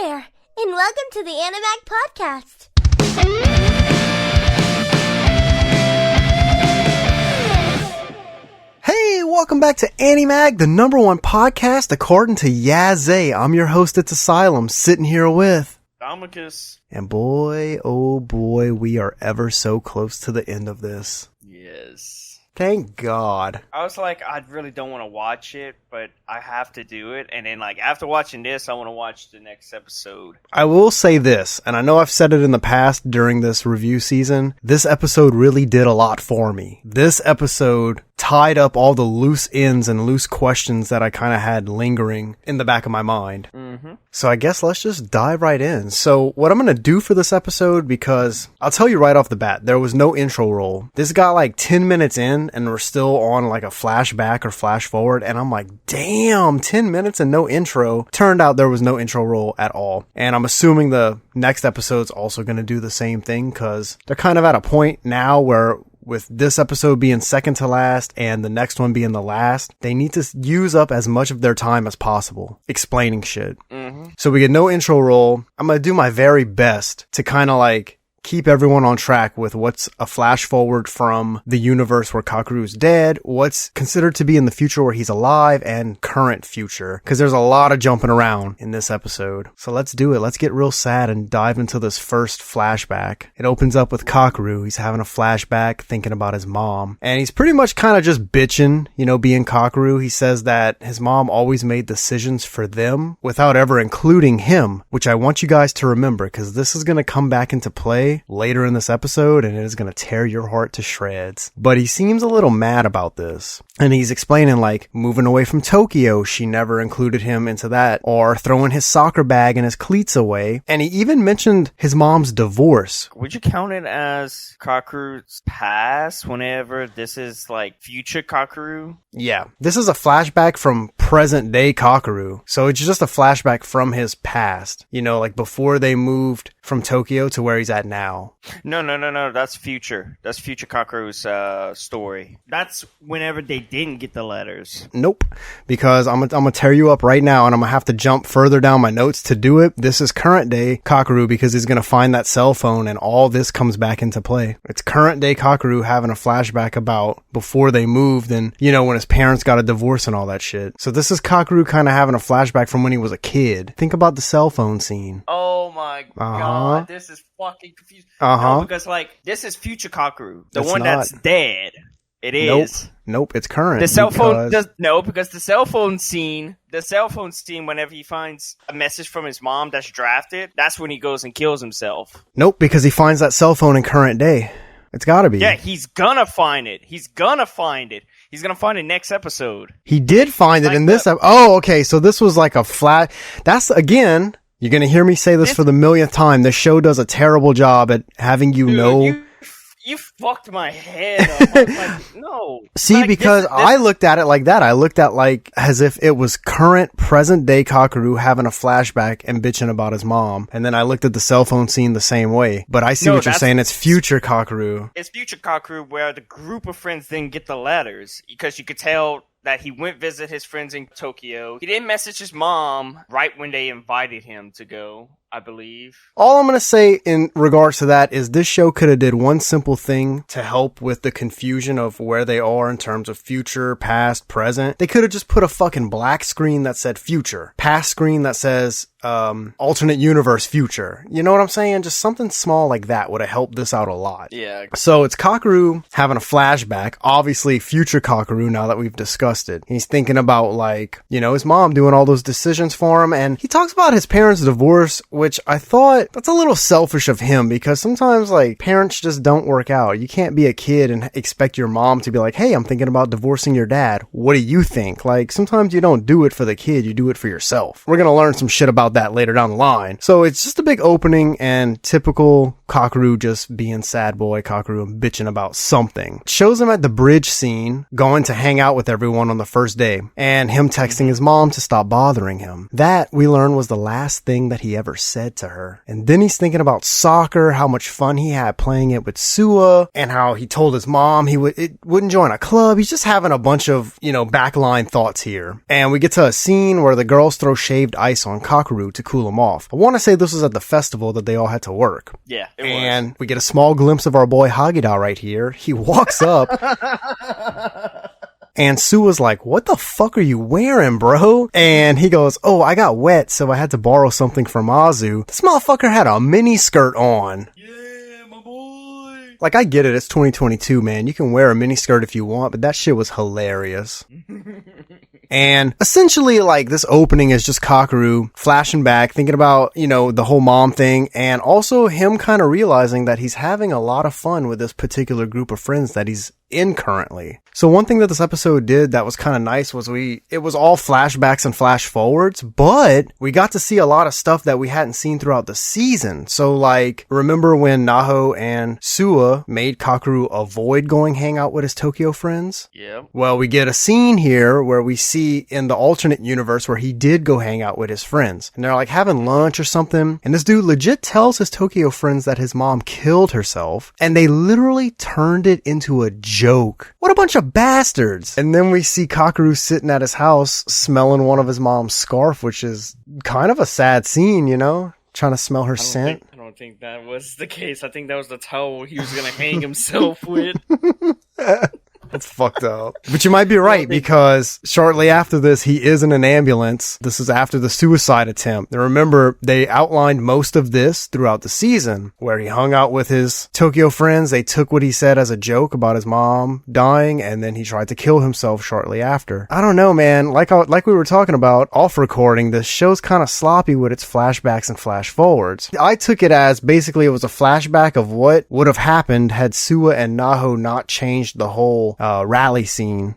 there, and welcome to the Animag podcast. Hey, welcome back to Animag, the #1 podcast according to Yazzie. I'm your host at Asylum, sitting here with Domicus. And boy, oh boy, we are ever so close to the end of this. Yes. Thank God. I was like, I really don't want to watch it, but I have to do it. And then, after watching this, I want to watch the next episode. I will say this, and I know I've said it in the past during this review season, this episode really did a lot for me. This episode tied up all the loose ends and loose questions that I kind of had lingering in the back of my mind. Mm-hmm. So I guess let's just dive right in. So what I'm going to do for this episode, because I'll tell you right off the bat, there was no intro roll. This got 10 minutes in and we're still on a flashback or flash forward. And I'm like, damn, 10 minutes and no intro. Turned out there was no intro roll at all. And I'm assuming the next episode's also going to do the same thing because they're kind of at a point now where with this episode being second to last and the next one being the last, they need to use up as much of their time as possible explaining shit. Mm-hmm. So we get no intro roll. I'm going to do my very best to kind of keep everyone on track with what's a flash forward from the universe where Kakeru's dead, what's considered to be in the future where he's alive, and current future. Because there's a lot of jumping around in this episode. So let's do it. Let's get real sad and dive into this first flashback. It opens up with Kakeru. He's having a flashback thinking about his mom. And he's pretty much kind of just bitching, being Kakeru. He says that his mom always made decisions for them without ever including him, which I want you guys to remember because this is going to come back into play later in this episode and it is going to tear your heart to shreds. But he seems a little mad about this. And he's explaining moving away from Tokyo, she never included him into that, or throwing his soccer bag and his cleats away. And he even mentioned his mom's divorce. Would you count it as Kakeru's past whenever this is future Kakeru? Yeah, this is a flashback from present day Kakeru. So it's just a flashback from his past, before they moved from Tokyo to where he's at now. No. That's future. That's future Kakeru's story. That's whenever they didn't get the letters. Nope. Because I'm gonna tear you up right now and I'm gonna have to jump further down my notes to do it. This is current day Kakeru because he's gonna find that cell phone and all this comes back into play. It's current day Kakeru having a flashback about before they moved and, when his parents got a divorce and all that shit. So this is Kakeru kind of having a flashback from when he was a kid. Think about the cell phone scene. Oh my God, this is fucking confusing. No, because this is future Kakeru, the one that's dead. It is. Nope, it's current. The cell phone because the cell phone scene whenever he finds a message from his mom that's drafted, that's when he goes and kills himself. Nope, because he finds that cell phone in current day. It's gotta be. Yeah, he's gonna find it. He's gonna find it next episode. He did find it in this episode. Oh, okay, so this was a flat. That's, again, you're gonna hear me say this for the millionth time. The show does a terrible job at having You fucked my head up. I was like, no. See, because I looked at it like that. I looked at as if it was current, present day Kakeru having a flashback and bitching about his mom. And then I looked at the cell phone scene the same way. But I see what you're saying. It's future Kakeru. It's future Kakeru where the group of friends didn't get the letters because you could tell that he went visit his friends in Tokyo. He didn't message his mom right when they invited him to go, I believe. All I'm going to say in regards to that is this show could have did one simple thing to help with the confusion of where they are in terms of future, past, present. They could have just put a fucking black screen that said future, past screen that says alternate universe future. You know what I'm saying? Just something small like that would have helped this out a lot. Yeah. So it's Kakeru having a flashback, obviously future Kakeru now that we've discussed it. He's thinking about his mom doing all those decisions for him, and he talks about his parents' divorce, which I thought that's a little selfish of him because sometimes parents just don't work out. You can't be a kid and expect your mom to be like, hey, I'm thinking about divorcing your dad. What do you think? Sometimes you don't do it for the kid, you do it for yourself. We're gonna learn some shit about that later down the line. So it's just a big opening and typical Kakeru just being sad boy Kakeru and bitching about something. Shows him at the bridge scene going to hang out with everyone on the first day and him texting his mom to stop bothering him. That, we learn, was the last thing that he ever said to her. And then he's thinking about soccer, how much fun he had playing it with Sua, and how he told his mom he wouldn't join a club. He's just having a bunch of, backline thoughts here. And we get to a scene where the girls throw shaved ice on Kakeru to cool him off. I want to say this was at the festival that they all had to work. Yeah, it was. And we get a small glimpse of our boy Hagita right here. He walks up. And Sua's like, what the fuck are you wearing, bro? And he goes, oh, I got wet, so I had to borrow something from Azu. This motherfucker had a mini skirt on. Yeah, my boy. Like, I get it. It's 2022, man. You can wear a mini skirt if you want, but that shit was hilarious. And essentially, like, this opening is just Kakeru flashing back, thinking about, the whole mom thing, and also him kind of realizing that he's having a lot of fun with this particular group of friends that he's in currently. So one thing that this episode did that was kind of nice was it was all flashbacks and flash forwards, but we got to see a lot of stuff that we hadn't seen throughout the season. So like, remember when Naho and Sua made Kakeru avoid going hang out with his Tokyo friends? Yeah. Well, we get a scene here where we see in the alternate universe where he did go hang out with his friends. And they're like having lunch or something. And this dude legit tells his Tokyo friends that his mom killed herself. And they literally turned it into a joke. What a bunch of bastards. And then we see Kakeru sitting at his house smelling one of his mom's scarf, which is kind of a sad scene, trying to smell her scent. I don't think that was the case. I think that was the towel he was going to hang himself with. That's fucked up. But you might be right, because shortly after this, he is in an ambulance. This is after the suicide attempt. And remember, they outlined most of this throughout the season, where he hung out with his Tokyo friends. They took what he said as a joke about his mom dying, and then he tried to kill himself shortly after. I don't know, man. Like we were talking about off recording, this show's kind of sloppy with its flashbacks and flash forwards. I took it as basically it was a flashback of what would have happened had Sua and Naho not changed the whole rally scene,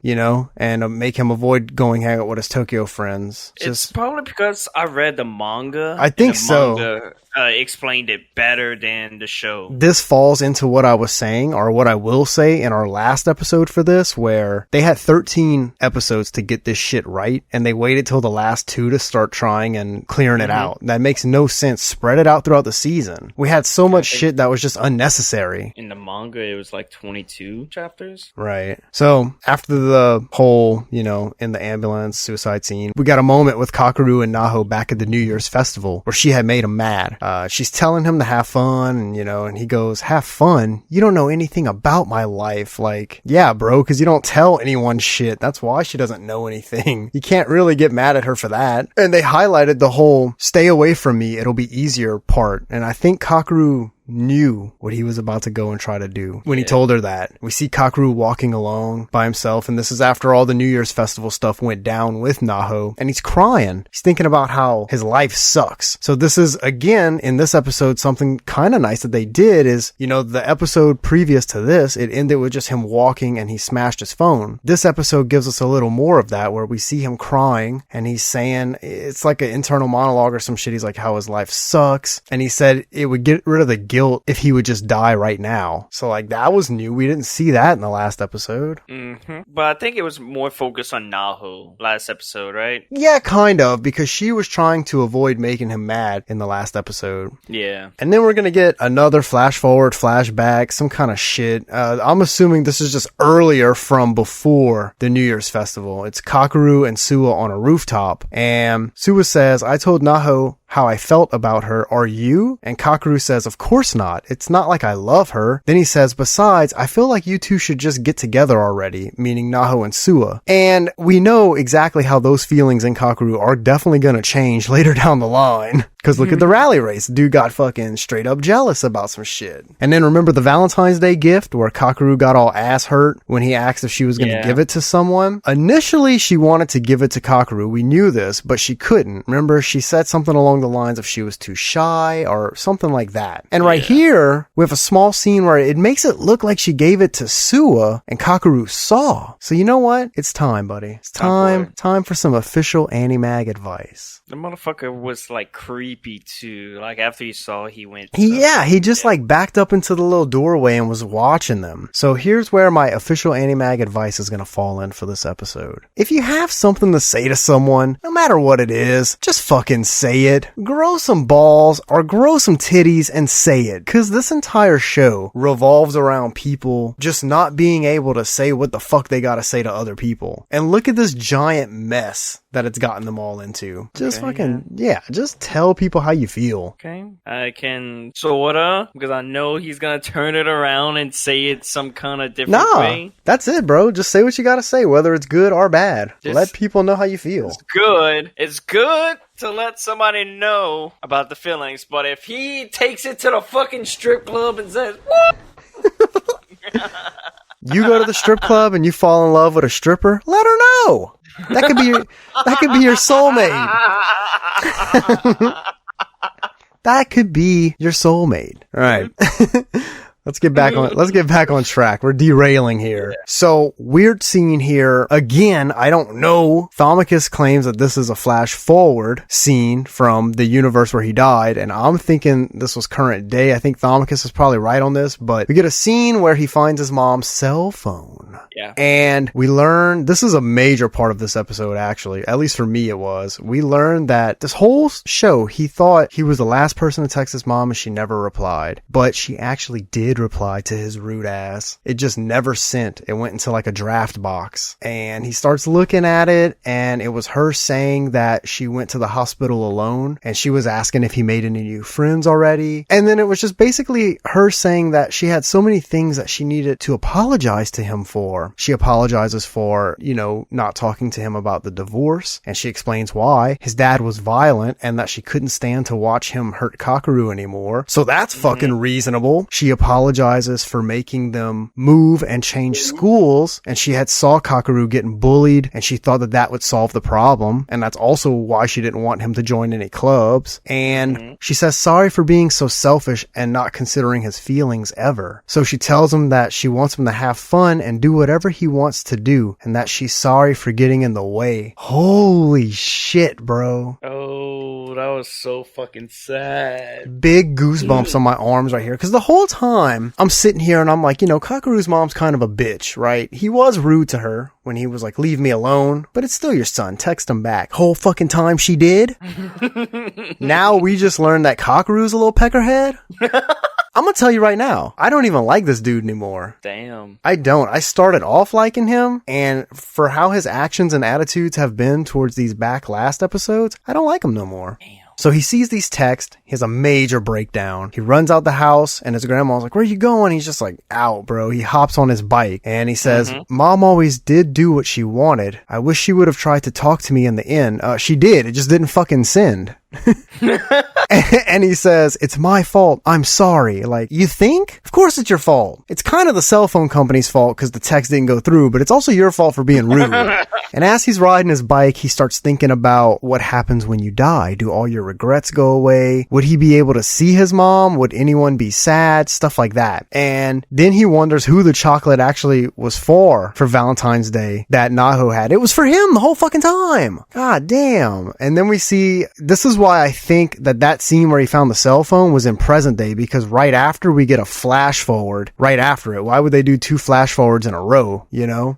and make him avoid going hang out with his Tokyo friends. It's probably because I read the manga. I think so. Manga explained it better than the show. This falls into what I was saying, or what I will say in our last episode for this, where they had 13 episodes to get this shit right, and they waited till the last 2 to start trying and clearing it out. That makes no sense. Spread it out throughout the season. We had so much shit that was just unnecessary. In the manga, it was like 22 chapters. Right. So, after the whole, in the ambulance suicide scene, we got a moment with Kakeru and Naho back at the New Year's festival, where she had made him mad. She's telling him to have fun, and he goes, have fun? You don't know anything about my life. Like, yeah, bro, because you don't tell anyone shit. That's why she doesn't know anything. You can't really get mad at her for that. And they highlighted the whole stay away from me, it'll be easier part. And I think Kakeru knew what he was about to go and try to do when he told her that. We see Kakeru walking along by himself, and this is after all the New Year's festival stuff went down with Naho, and he's crying. He's thinking about how his life sucks. So this is, again, in this episode, something kind of nice that they did is, the episode previous to this, it ended with just him walking and he smashed his phone. This episode gives us a little more of that, where we see him crying and he's saying, it's like an internal monologue or some shit. He's like, how his life sucks. And he said it would get rid of the guilt if he would just die right now. So like, that was new. We didn't see that in the last episode. But I think it was more focused on Naho last episode, right? Yeah, kind of, because she was trying to avoid making him mad in the last episode. Yeah. And then we're gonna get another flash forward, flashback, some kind of shit. I'm assuming this is just earlier from before the New Year's festival. It's Kakeru and Sua on a rooftop, and Sua says, I told Naho how I felt about her. Are you? And Kakeru says, of course not. It's not like I love her. Then he says, besides, I feel like you two should just get together already, meaning Naho and Sua. And we know exactly how those feelings in Kakeru are definitely going to change later down the line. Because look at the rally race. Dude got fucking straight up jealous about some shit. And then remember the Valentine's Day gift where Kakeru got all ass hurt when he asked if she was going to give it to someone? Initially, she wanted to give it to Kakeru. We knew this, but she couldn't. Remember, she said something along along the lines of she was too shy or something like that. And right here, we have a small scene where it makes it look like she gave it to Suwa and Kakeru saw. So you know what? It's time, buddy. It's time for some official Animag advice. The motherfucker was like creepy too. Like after he saw, he went. He just like backed up into the little doorway and was watching them. So here's where my official Animag advice is going to fall in for this episode. If you have something to say to someone, no matter what it is, just fucking say it. Grow some balls or grow some titties and say it. Cause this entire show revolves around people just not being able to say what the fuck they gotta say to other people. And look at this giant mess that it's gotten them all into. Just just tell people how you feel. Okay. I can sorta, because I know he's gonna turn it around and say it some kind of different way. That's it, bro. Just say what you gotta say, whether it's good or bad. Let people know how you feel. It's good to let somebody know about the feelings, but if he takes it to the fucking strip club and says, what? You go to the strip club and you fall in love with a stripper, let her know. That could be your soulmate. That could be your soulmate. All right. Let's get back on track. We're derailing here. Yeah. So, weird scene here. Again, I don't know. Thomicus claims that this is a flash forward scene from the universe where he died, and I'm thinking this was current day. I think Thomicus is probably right on this, but we get a scene where he finds his mom's cell phone. Yeah. And we learn, this is a major part of this episode, actually. At least for me it was. We learned that this whole show, he thought he was the last person to text his mom and she never replied. But she actually did reply to his rude ass. It just never sent. It went into like a draft box. And he starts looking at it, and it was her saying that she went to the hospital alone, and she was asking if he made any new friends already. And then it was just basically her saying that she had so many things that she needed to apologize to him for. She apologizes for, not talking to him about the divorce, and she explains why. His dad was violent and that she couldn't stand to watch him hurt Kakeru anymore. So that's fucking reasonable. She apologizes for making them move and change schools, and she had saw Kakeru getting bullied, and she thought that would solve the problem, and that's also why she didn't want him to join any clubs. And she says sorry for being so selfish and not considering his feelings ever. So she tells him that she wants him to have fun and do whatever he wants to do, and that she's sorry for getting in the way. Holy shit, bro. Oh, that was so fucking sad. Big goosebumps on my arms right here, because the whole time I'm sitting here and I'm like, Kakeru's mom's kind of a bitch, right? He was rude to her when he was like, leave me alone, but it's still your son. Text him back. Whole fucking time she did. Now we just learned that Kakeru's a little peckerhead. I'm gonna tell you right now, I don't even like this dude anymore. Damn. I don't. I started off liking him, and for how his actions and attitudes have been towards these back last episodes, I don't like him no more. Damn. So he sees these texts, he has a major breakdown. He runs out the house, and his grandma's like, where are you going? He's just like, out, bro. He hops on his bike, and he says, Mom always did do what she wanted. I wish she would have tried to talk to me in the end. She did. It just didn't fucking send. And he says, it's my fault. I'm sorry. Like, you think? Of course it's your fault. It's kind of the cell phone company's fault because the text didn't go through, but it's also your fault for being rude. And as he's riding his bike, he starts thinking about what happens when you die. Do all your regrets go away? Would he be able to see his mom? Would anyone be sad? Stuff like that. And then he wonders who the chocolate actually was for Valentine's Day that Naho had. It was for him the whole fucking time. God damn. And then we see, this is why I think that scene where he found the cell phone was in present day, because right after we get a flash forward right after it. Why would they do two flash forwards in a row,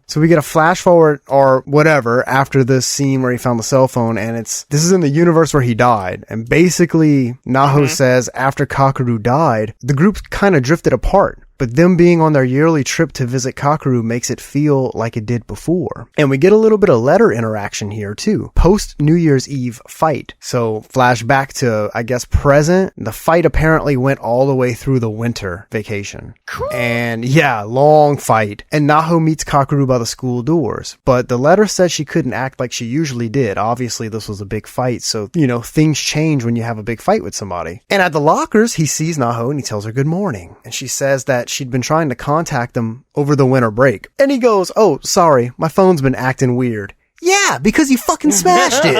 So we get a flash forward or whatever after this scene where he found the cell phone, and this is in the universe where he died. And basically Naho says after Kakeru died, the group kind of drifted apart. But them being on their yearly trip to visit Kakeru makes it feel like it did before. And we get a little bit of letter interaction here too. Post New Year's Eve fight. So flashback to, I guess, present. The fight apparently went all the way through the winter vacation. Cool. And yeah, long fight. And Naho meets Kakeru by the school doors. But the letter says she couldn't act like she usually did. Obviously this was a big fight. So, things change when you have a big fight with somebody. And at the lockers, he sees Naho and he tells her good morning. And she says that she'd been trying to contact him over the winter break. And he goes, oh, sorry, my phone's been acting weird. Yeah, because you fucking smashed it.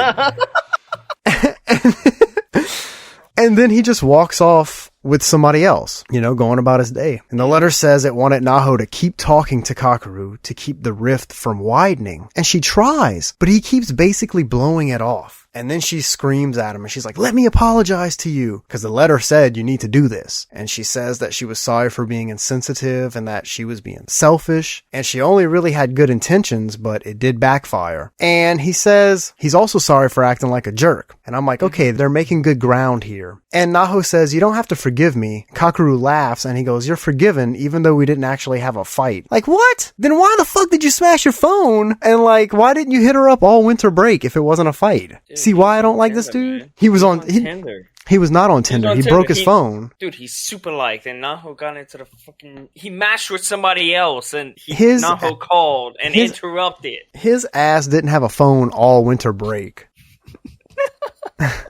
And then he just walks off with somebody else, going about his day. And the letter says it wanted Naho to keep talking to Kakeru to keep the rift from widening. And she tries, but he keeps basically blowing it off. And then she screams at him and she's like, let me apologize to you. Because the letter said you need to do this. And she says that she was sorry for being insensitive and that she was being selfish. And she only really had good intentions, but it did backfire. And he says he's also sorry for acting like a jerk. And I'm like, okay, they're making good ground here. And Naho says, you don't have to forgive me. Kakeru laughs and he goes, you're forgiven even though we didn't actually have a fight. Like, what? Then why the fuck did you smash your phone? And like, why didn't you hit her up all winter break if it wasn't a fight? Dude, see why I don't like this dude? Man. He was on Tinder. He was not on Tinder. He broke his phone. Dude, he's super liked, and Naho got into the fucking... He matched with somebody else, and Naho called and interrupted. His ass didn't have a phone all winter break.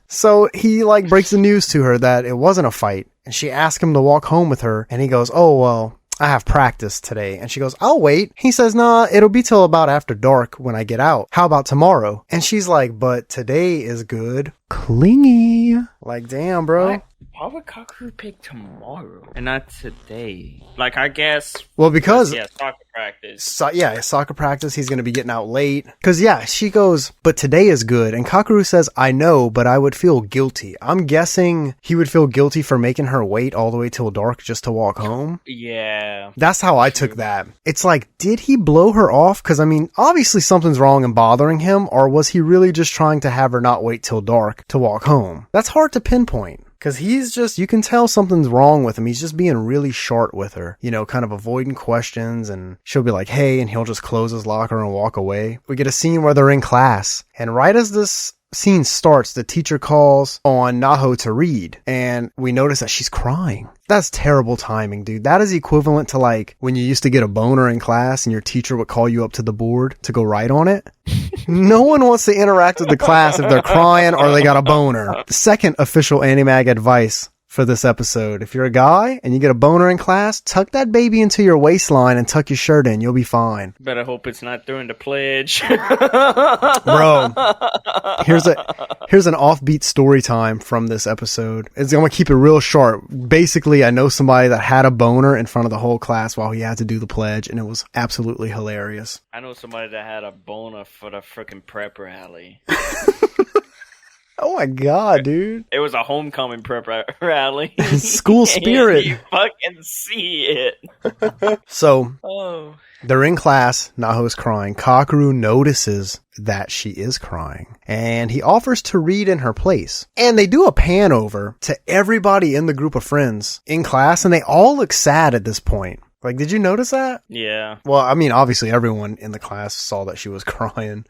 So he breaks the news to her that it wasn't a fight, and she asked him to walk home with her, and he goes, oh, well, I have practice today. And she goes, I'll wait. He says, nah, it'll be till about after dark when I get out. How about tomorrow? And she's like, but today is good. Clingy. Like, damn, bro. Why would Kakeru pick tomorrow and not today? Like, I guess... Well, because... Yeah, soccer practice. Soccer practice. He's going to be getting out late. Because, yeah, she goes, but today is good. And Kakeru says, I know, but I would feel guilty. I'm guessing he would feel guilty for making her wait all the way till dark just to walk home. Yeah. That's how I took that. It's like, did he blow her off? Because, I mean, obviously something's wrong and bothering him. Or was he really just trying to have her not wait till dark to walk home? That's hard to pinpoint. Because he's just, you can tell something's wrong with him. He's just being really short with her, kind of avoiding questions, and she'll be like, hey, and he'll just close his locker and walk away. We get a scene where they're in class, and right as this scene starts, the teacher calls on Naho to read, and we notice that she's crying. That's terrible timing, dude. That is equivalent to when you used to get a boner in class and your teacher would call you up to the board to go write on it. No one wants to interact with the class if they're crying or they got a boner. Second official Animag advice for this episode. If you're a guy and you get a boner in class, tuck that baby into your waistline and tuck your shirt in. You'll be fine. Better hope it's not during the pledge. Bro, here's an offbeat story time from this episode. I'm going to keep it real short. Basically, I know somebody that had a boner in front of the whole class while he had to do the pledge, and it was absolutely hilarious. I know somebody that had a boner for the freaking prep rally. Oh my god, dude. It was a homecoming prep rally. School spirit. You fucking see it. So, they're in class. Naho's crying. Kakeru notices that she is crying, and he offers to read in her place. And they do a pan over to everybody in the group of friends in class, and they all look sad at this point. Did you notice that? Yeah. Well, I mean, obviously everyone in the class saw that she was crying.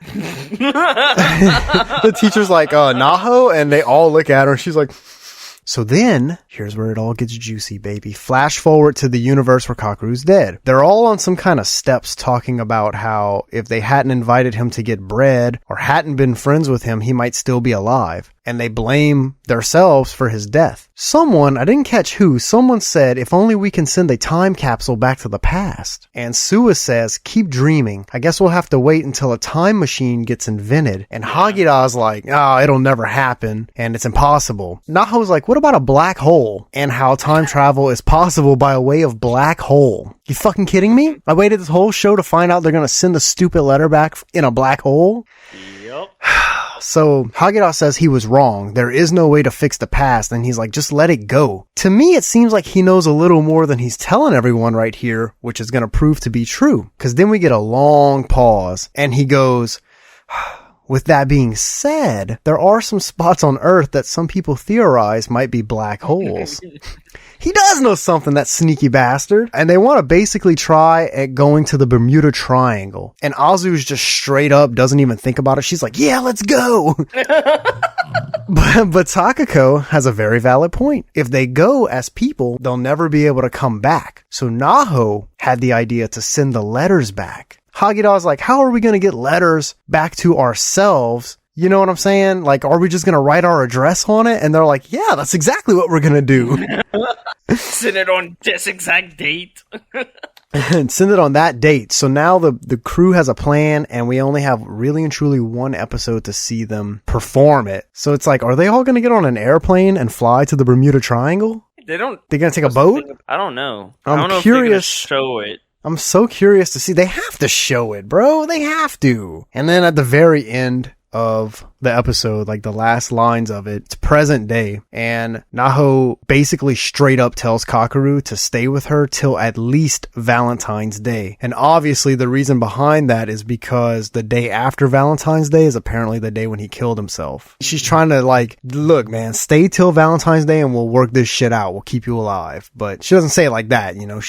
The teacher's like, Naho? And they all look at her and she's like... So then, here's where it all gets juicy, baby. Flash forward to the universe where Kakeru's dead. They're all on some kind of steps talking about how if they hadn't invited him to get bread or hadn't been friends with him, he might still be alive. And they blame themselves for his death. Someone, I didn't catch who, someone said, if only we can send a time capsule back to the past. And Suwa says, keep dreaming. I guess we'll have to wait until a time machine gets invented. And Hagita's like, it'll never happen. And it's impossible. Naho's like, what about a black hole? And how time travel is possible by a way of black hole. You fucking kidding me? I waited this whole show to find out they're gonna send the stupid letter back in a black hole? Yep. So Hagita says he was wrong. There is no way to fix the past. And he's like, just let it go. To me, it seems like he knows a little more than he's telling everyone right here, which is going to prove to be true. Because then we get a long pause and he goes, with that being said, there are some spots on Earth that some people theorize might be black holes. He does know something, that sneaky bastard. And they want to basically try at going to the Bermuda Triangle. And Azu's just straight up doesn't even think about it. She's like, yeah, let's go. But Takako has a very valid point. If they go as people, they'll never be able to come back. So Naho had the idea to send the letters back. Hagita's like, how are we going to get letters back to ourselves? You know what I'm saying? Are we just going to write our address on it? And they're like, yeah, that's exactly what we're going to do. Send it on this exact date. and send it on that date. So now the crew has a plan, and we only have really and truly one episode to see them perform it. So it's like, are they all going to get on an airplane and fly to the Bermuda Triangle? They don't. They're going to take a boat? I don't know. I'm I don't know curious. if they're gonna show it. I'm so curious to see. They have to show it, bro. They have to. And then at the very end of the episode, like the last lines of it, it's present day, and Naho basically straight up tells Kakeru to stay with her till at least Valentine's Day. And obviously the reason behind that is because the day after Valentine's Day is apparently the day when he killed himself. She's trying to like, look man, stay till Valentine's Day and we'll work this shit out, we'll keep you alive. But she doesn't say it like that, you know.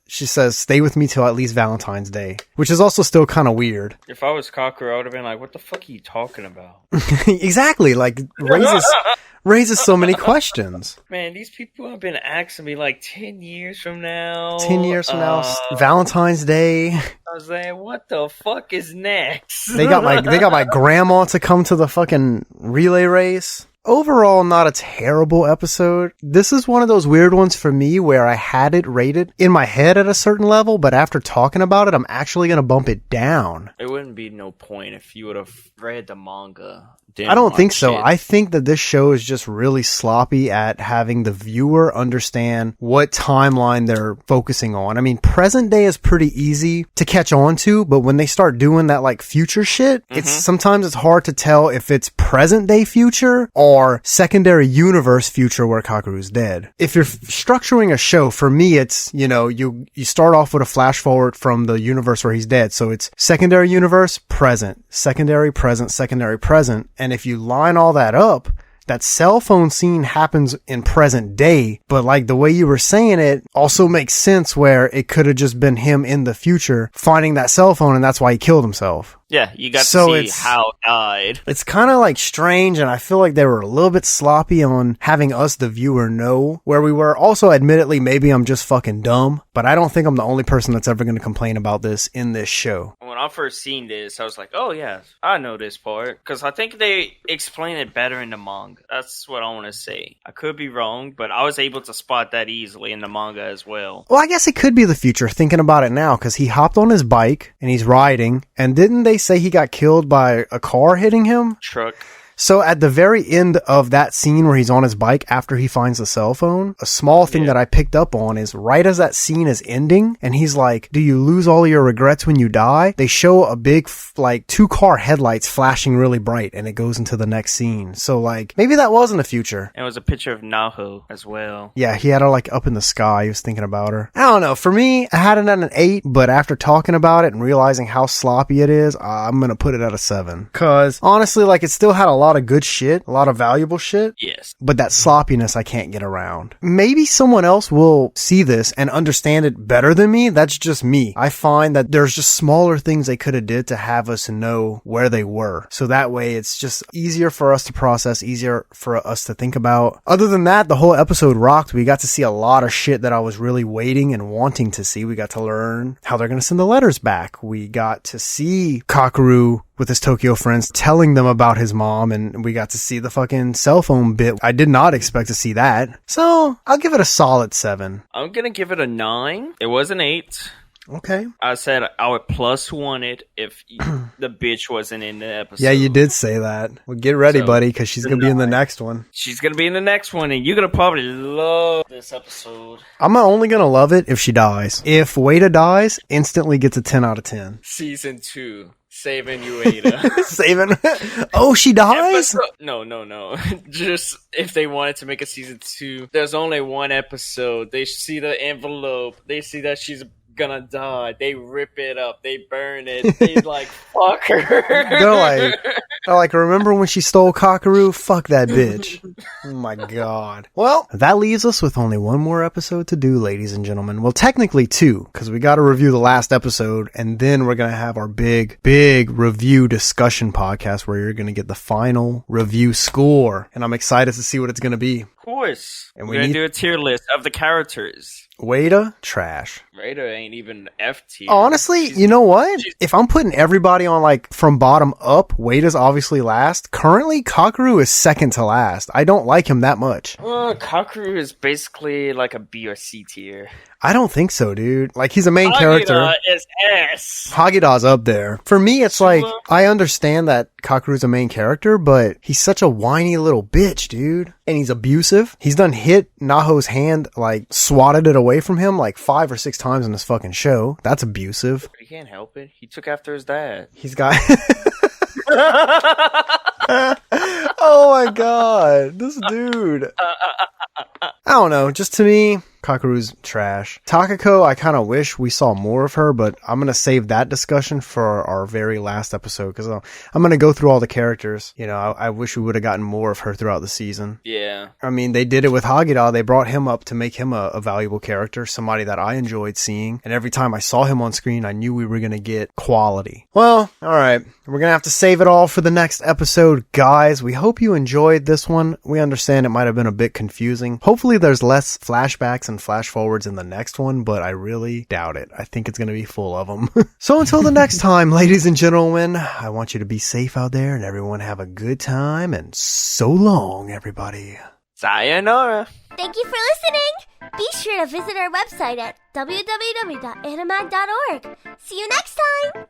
She says, stay with me till at least Valentine's Day, which is also still kind of weird. If I was Kakeru, I would have been like, what the fuck are you talking about? Exactly. Like, raises so many questions. Man, these people have been asking me like 10 years from now. 10 years from now, Valentine's Day. I was like, what the fuck is next? They got my grandma to come to the fucking relay race. Overall, not a terrible episode. This is one of those weird ones for me where I had it rated in my head at a certain level, but after talking about it, I'm actually going to bump it down. It wouldn't be no point if you would have read the manga. I don't think so. I think that this show is just really sloppy at having the viewer understand what timeline they're focusing on. I mean, present day is pretty easy to catch on to, but when they start doing that like future shit, sometimes it's hard to tell if it's present day future or secondary universe future where Kakeru's dead. If you're structuring a show, for me, it's, you know, you start off with a flash forward from the universe where he's dead. So it's secondary universe, present, secondary, present, secondary, present. And if you line all that up, that cell phone scene happens in present day, but like the way you were saying it also makes sense where it could have just been him in the future finding that cell phone and that's why he killed himself. Yeah, you got to see how it died. It's kind of like strange, and I feel like they were a little bit sloppy on having us, the viewer, know where we were. Also, admittedly, maybe I'm just fucking dumb, but I don't think I'm the only person that's ever going to complain about this in this show. When I first seen this, I was like, oh yeah, I know this part. Because I think they explain it better in the manga. That's what I want to say. I could be wrong, but I was able to spot that easily in the manga as well. Well, I guess it could be the future, thinking about it now, because he hopped on his bike, and he's riding, and didn't they say he got killed by a car hitting him? Truck. So at the very end of that scene where he's on his bike after he finds the cell phone, a small thing that I picked up on is right as that scene is ending and he's like, do you lose all your regrets when you die? They show a big, like, 2-car headlights flashing really bright and it goes into the next scene. So like, maybe that was in the future. And it was a picture of Naho as well. Yeah, he had her like up in the sky. He was thinking about her. I don't know. For me, I had it at an 8, but after talking about it and realizing how sloppy it is, I'm going to put it at a 7. Cause honestly, like, it still had a lot of good shit, a lot of valuable shit. Yes. But that sloppiness I can't get around. Maybe someone else will see this and understand it better than me. That's just me. I find that there's just smaller things they could have did to have us know where they were. So that way it's just easier for us to process, easier for us to think about. Other than that, the whole episode rocked. We got to see a lot of shit that I was really waiting and wanting to see. We got to learn how they're going to send the letters back. We got to see Kakeru with his Tokyo friends telling them about his mom, and we got to see the fucking cell phone bit. I did not expect to see that. So I'll give it a solid 7. I'm gonna give it a 9. It was an 8. Okay. I said I would +1 it if the bitch wasn't in the episode. Yeah, you did say that. Well, get ready, buddy, because she's going to be in the next one. She's going to be in the next one, and you're going to probably love this episode. I'm only going to love it if she dies. If Wada dies, instantly gets a 10 out of 10. Season 2. Saving you, Ada. Saving? Oh, she dies? No. Just if they wanted to make a season 2, there's only one episode. They see the envelope. They see that she's gonna die. They rip it up. They burn it. They like, fuck her. They're like, remember when she stole Kakeru? Fuck that bitch. Oh my god. Well, that leaves us with only one more episode to do, ladies and gentlemen. Well, technically 2, because we got to review the last episode, and then we're going to have our big review discussion podcast where you're going to get the final review score. And I'm excited to see what it's going to be. Of course. And we're going to do a tier list of the characters. Wada, trash. Wada ain't even F tier. Honestly, you know what? If I'm putting everybody on, like, from bottom up, Wada's obviously obviously last. Currently, Kakeru is second to last. I don't like him that much. Kakeru is basically like a B or C tier. I don't think so, dude. Like, he's a main character. Hagita is S. Hagita's up there. For me, it's like, I understand that Kakeru's a main character, but he's such a whiny little bitch, dude. And he's abusive. He's done hit Naho's hand, like, swatted it away from him like 5 or 6 times in this fucking show. That's abusive. He can't help it. He took after his dad. He's got... Oh my god, this dude. I don't know, just to me, Kakeru's trash. Takako, I kind of wish we saw more of her, but I'm going to save that discussion for our very last episode, because I'm going to go through all the characters. You know, I wish we would have gotten more of her throughout the season. Yeah. I mean, they did it with Hagita. They brought him up to make him a valuable character, somebody that I enjoyed seeing, and every time I saw him on screen, I knew we were going to get quality. Well, alright, we're going to have to save it all for the next episode, guys. We hope you enjoyed this one. We understand it might have been a bit confusing. Hopefully there's less flashbacks and flash forwards in the next one, but I really doubt it. I think it's going to be full of them. So until the next time, ladies and gentlemen, I want you to be safe out there and everyone have a good time, and so long, everybody. Sayonara. Thank you for listening. Be sure to visit our website at www.animag.org. See you next time.